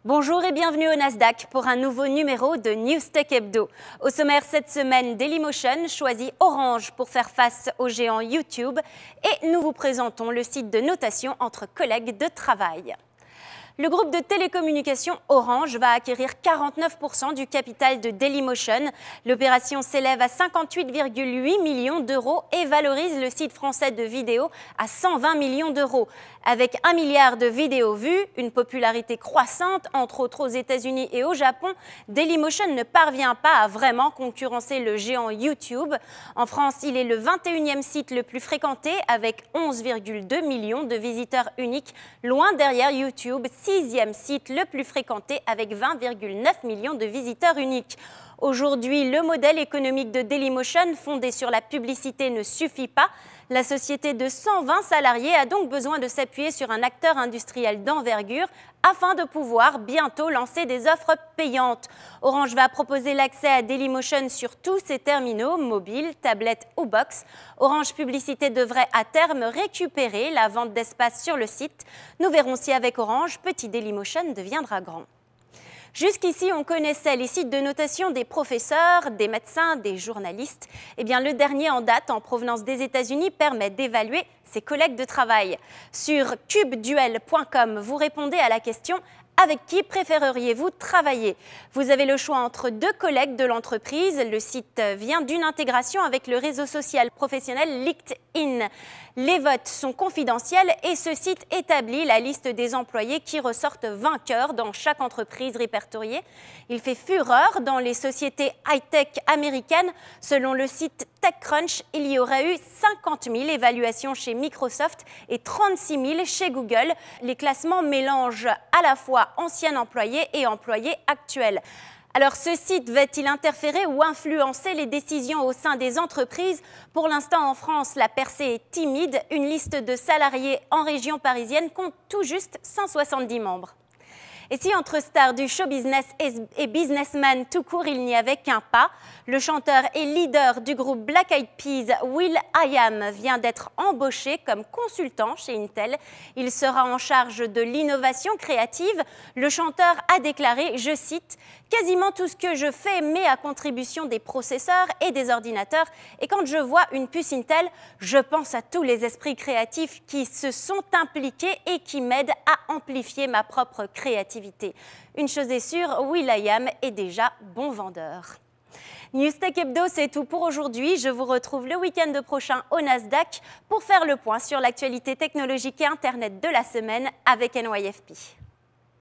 Bonjour et bienvenue au Nasdaq pour un nouveau numéro de Newstech Hebdo. Au sommaire cette semaine, Dailymotion choisit Orange pour faire face au géant YouTube et nous vous présentons le site de notation entre collègues de travail. Le groupe de télécommunications Orange va acquérir 49% du capital de Dailymotion. L'opération s'élève à 58,8 millions d'euros et valorise le site français de vidéo à 120 millions d'euros. Avec 1 milliard de vidéos vues, une popularité croissante, entre autres aux États-Unis et au Japon, Dailymotion ne parvient pas à vraiment concurrencer le géant YouTube. En France, il est le 21e site le plus fréquenté avec 11,2 millions de visiteurs uniques, loin derrière YouTube, 6e site le plus fréquenté avec 20,9 millions de visiteurs uniques. Aujourd'hui, le modèle économique de Dailymotion fondé sur la publicité ne suffit pas. La société de 120 salariés a donc besoin de s'appuyer sur un acteur industriel d'envergure afin de pouvoir bientôt lancer des offres payantes. Orange va proposer l'accès à Dailymotion sur tous ses terminaux, mobiles, tablettes ou box. Orange Publicité devrait à terme récupérer la vente d'espace sur le site. Nous verrons si avec Orange, petit Dailymotion deviendra grand. Jusqu'ici, on connaissait les sites de notation des professeurs, des médecins, des journalistes. Eh bien, le dernier en date, en provenance des États-Unis, permet d'évaluer ses collègues de travail. Sur cubeduel.com, vous répondez à la question « Avec qui préféreriez-vous travailler ?» Vous avez le choix entre deux collègues de l'entreprise. Le site vient d'une intégration avec le réseau social professionnel LinkedIn. Les votes sont confidentiels et ce site établit la liste des employés qui ressortent vainqueurs dans chaque entreprise répertoriée. Il fait fureur dans les sociétés high-tech américaines. Selon le site TechCrunch, il y aurait eu 50 000 évaluations chez Microsoft et 36 000 chez Google. Les classements mélangent à la fois anciens employés et employés actuels. Alors ce site va-t-il interférer ou influencer les décisions au sein des entreprises? Pour l'instant en France, la percée est timide. Une liste de salariés en région parisienne compte tout juste 170 membres. Et si entre stars du show business et businessman tout court, il n'y avait qu'un pas, le chanteur et leader du groupe Black Eyed Peas, will.i.am, vient d'être embauché comme consultant chez Intel. Il sera en charge de l'innovation créative. Le chanteur a déclaré, je cite, « Quasiment tout ce que je fais met à contribution des processeurs et des ordinateurs. Et quand je vois une puce Intel, je pense à tous les esprits créatifs qui se sont impliqués et qui m'aident à amplifier ma propre créativité. » Une chose est sûre, will.i.am est déjà bon vendeur. Newstech Hebdo, c'est tout pour aujourd'hui. Je vous retrouve le week-end prochain au Nasdaq pour faire le point sur l'actualité technologique et Internet de la semaine avec NYFP.